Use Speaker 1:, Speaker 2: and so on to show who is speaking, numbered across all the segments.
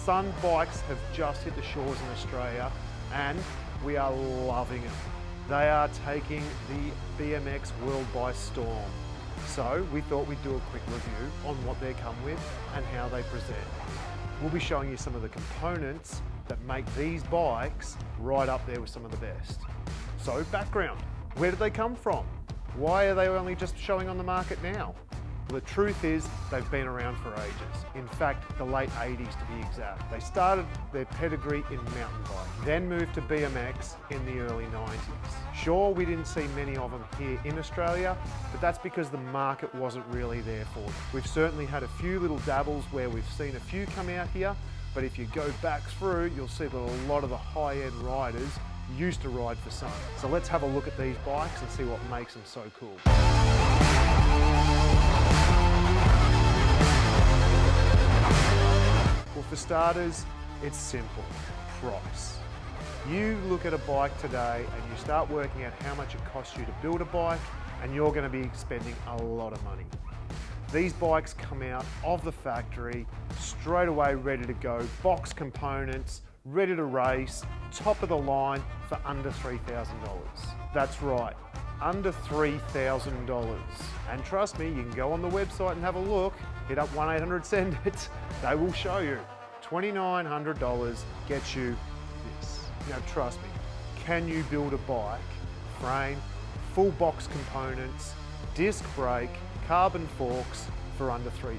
Speaker 1: Sunn Bikes have just hit the shores in Australia and we are loving it. They are taking the BMX world by storm. So we thought we'd do a quick review on what they come with and how they present. We'll be showing you some of the components that make these bikes right up there with some of the best. So background, where did they come from? Why are they only just showing on the market now? Well, the truth is they've been around for ages. In fact, the late 80s to be exact. They started their pedigree in mountain bike, then moved to BMX in the early 90s. Sure, we didn't see many of them here in Australia, but that's because the market wasn't really there for them. We've certainly had a few little dabbles where we've seen a few come out here, but if you go back through, you'll see that a lot of the high-end riders used to ride for Sunn. So let's have a look at these bikes and see what makes them so cool. Well, for starters, it's simple, price. You look at a bike today and you start working out how much it costs you to build a bike and you're going to be spending a lot of money. These bikes come out of the factory, straight away ready to go, box components, ready to race, top of the line for under $3,000. That's right, under $3,000. And trust me, you can go on the website and have a look, hit up 1-800-SEND-IT, they will show you. $2,900 gets you this. Now trust me, can you build a bike, frame, full box components, disc brake, carbon forks for under $3,000?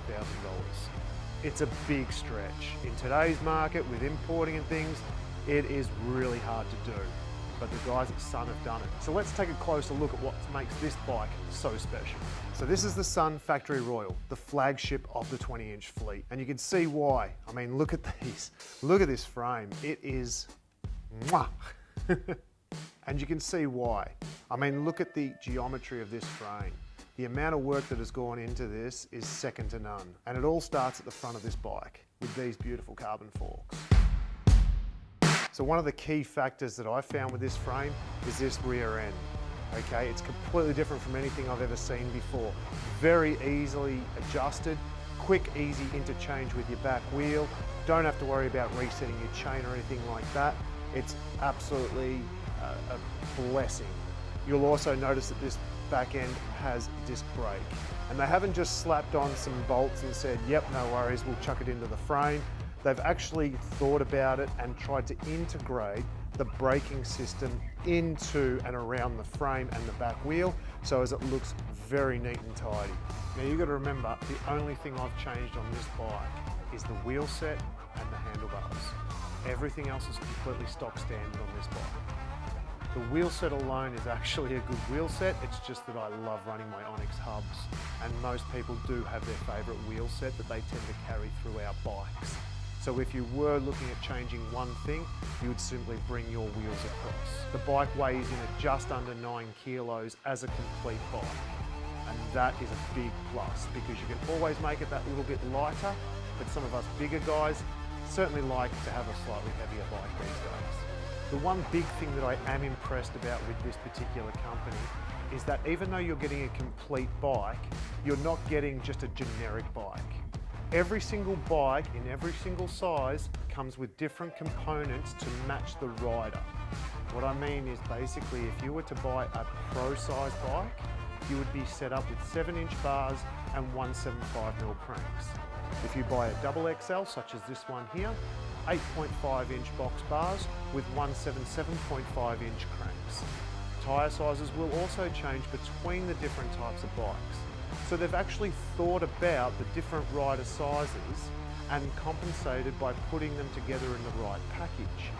Speaker 1: It's a big stretch. In today's market with importing and things, it is really hard to do. But the guys at Sunn have done it. So let's take a closer look at what makes this bike so special. So this is the Sunn Factory Royal, the flagship of the 20-inch fleet. And you can see why. I mean, look at these. Look at this frame. It is mwah. And you can see why. I mean, look at the geometry of this frame. The amount of work that has gone into this is second to none. And it all starts at the front of this bike with these beautiful carbon forks. So one of the key factors that I found with this frame is this rear end. Okay, it's completely different from anything I've ever seen before. Very easily adjusted, quick, easy interchange with your back wheel. Don't have to worry about resetting your chain or anything like that. It's absolutely a blessing. You'll also notice that this back end has disc brake. And they haven't just slapped on some bolts and said, yep, no worries, we'll chuck it into the frame. They've actually thought about it and tried to integrate the braking system into and around the frame and the back wheel, so as it looks very neat and tidy. Now you've got to remember, the only thing I've changed on this bike is the wheel set and the handlebars. Everything else is completely stock standard on this bike. The wheel set alone is actually a good wheel set, it's just that I love running my Onyx hubs, and most people do have their favourite wheel set that they tend to carry through our bikes. So if you were looking at changing one thing, you would simply bring your wheels across. The bike weighs in at just under 9 kilos as a complete bike. And that is a big plus because you can always make it that little bit lighter, but some of us bigger guys certainly like to have a slightly heavier bike these days. The one big thing that I am impressed about with this particular company is that even though you're getting a complete bike, you're not getting just a generic bike. Every single bike in every single size comes with different components to match the rider. What I mean is basically if you were to buy a pro size bike, you would be set up with 7-inch bars and 175mm cranks. If you buy a double XL, such as this one here, 8.5-inch box bars with 177.5-inch cranks. Tyre sizes will also change between the different types of bikes. So they've actually thought about the different rider sizes and compensated by putting them together in the right package.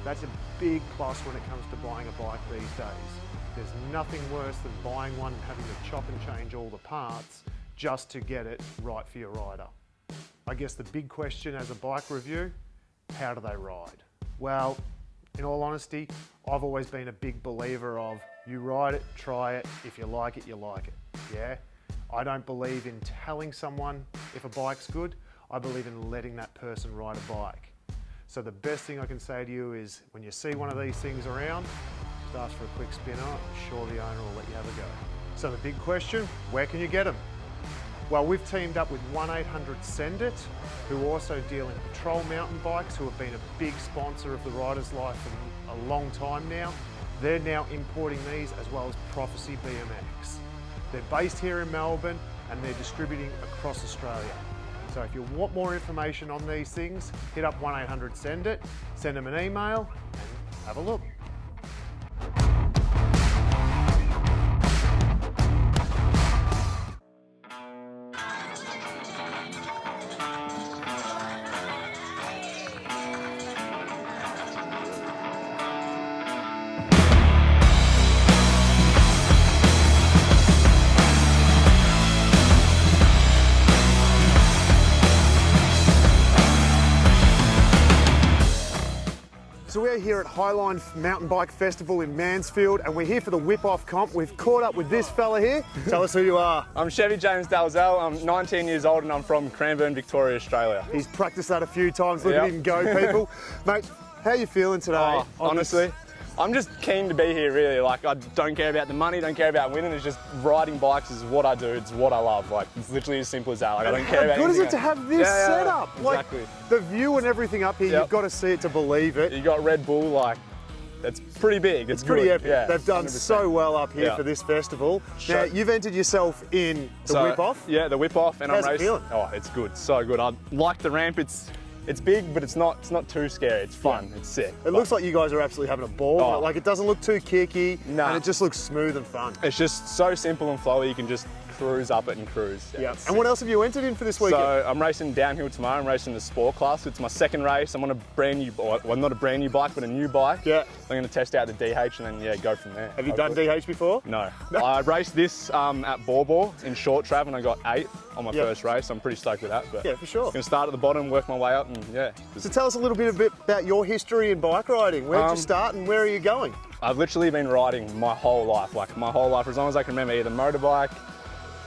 Speaker 1: That's a big plus when it comes to buying a bike these days. There's nothing worse than buying one and having to chop and change all the parts just to get it right for your rider. I guess the big question as a bike review, how do they ride? Well, in all honesty, I've always been a big believer of you ride it, try it, if you like it, you like it, yeah? I don't believe in telling someone if a bike's good, I believe in letting that person ride a bike. So the best thing I can say to you is when you see one of these things around, just ask for a quick spin on it, I'm sure the owner will let you have a go. So the big question, where can you get them? Well, we've teamed up with 1-800-SEND-IT, who also deal in patrol mountain bikes, who have been a big sponsor of the Rider's Life for a long time now. They're now importing these, as well as Prophecy BMX. They're based here in Melbourne and they're distributing across Australia. So if you want more information on these things, hit up 1-800-SEND-IT, send them an email and have a look. So we're here at Highline Mountain Bike Festival in Mansfield, and we're here for the whip-off comp. We've caught up with this fella here. Tell us who you are.
Speaker 2: I'm Chevy James Dalzell. I'm 19 years old and I'm from Cranbourne, Victoria, Australia.
Speaker 1: He's practiced that a few times. Look at him go, people. Mate, how are you feeling today?
Speaker 2: Oh, honestly, I'm just keen to be here, really. Like, I don't care about the money, don't care about winning. It's just riding bikes is what I do. It's what I love. Like, it's literally as simple as that. Like, I don't care about anything.
Speaker 1: How good is it to have this setup?
Speaker 2: Exactly.
Speaker 1: Like, the view and everything up here, you've got to see it to believe it.
Speaker 2: You got Red Bull, like, that's pretty big. It's
Speaker 1: pretty epic.
Speaker 2: Yeah,
Speaker 1: they've done
Speaker 2: 100%.
Speaker 1: So well up here for this festival. Now, you've entered yourself in the whip-off.
Speaker 2: Yeah, the whip-off, and
Speaker 1: How's
Speaker 2: I'm racing.
Speaker 1: it feeling?
Speaker 2: Oh, it's good. So good. I like the ramp. It's big, but it's not too scary. It's fun. It's sick.
Speaker 1: It looks like you guys are absolutely having a ball.
Speaker 2: Oh.
Speaker 1: Like, it doesn't look too kicky, and it just looks smooth and fun.
Speaker 2: It's just so simple and flowy. You can just cruise up it and cruise.
Speaker 1: Yeah. And what else have you entered in for this weekend?
Speaker 2: So I'm racing downhill tomorrow. I'm racing the sport class. It's my second race. I'm on a brand new, well, not a brand new bike, but a new bike.
Speaker 1: Yeah.
Speaker 2: I'm going to test out the DH and then go from there.
Speaker 1: Have you done DH before?
Speaker 2: No. I raced this at Ball in short trav and I got 8th on my first race. I'm pretty stoked with that. But
Speaker 1: yeah, for sure.
Speaker 2: I'm going to start at the bottom, work my way up, and
Speaker 1: So tell us a little bit about your history in bike riding. Where did you start and where are you going?
Speaker 2: I've literally been riding my whole life, as long as I can remember, either motorbike,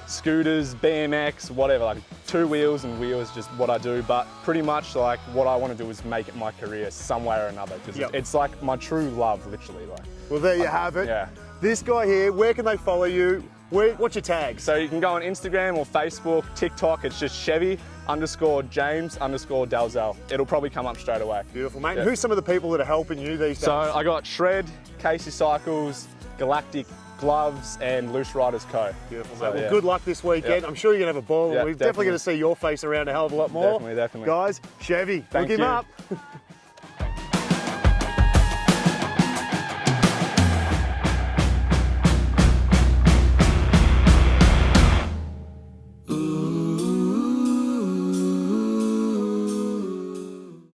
Speaker 2: scooters, BMX, whatever, like 2 wheels and wheels, just what I do. But pretty much like what I want to do is make it my career some way or another, because it's like my true love, literally. Like.
Speaker 1: Well, there you have it.
Speaker 2: Yeah.
Speaker 1: This guy here, where can they follow you? What's your tags?
Speaker 2: So you can go on Instagram or Facebook, TikTok, it's just Chevy_James_Dalzell. It'll probably come up straight away.
Speaker 1: Beautiful, mate. And who's some of the people that are helping you these days?
Speaker 2: So I got Shred, Casey Cycles, Galactic Gloves, and Loose Riders Co.
Speaker 1: Beautiful, mate. Well, good luck this weekend. I'm sure you're going to have a ball, and we're definitely going to see your face around a hell of a lot more.
Speaker 2: Definitely.
Speaker 1: Guys, Chevy, look him up.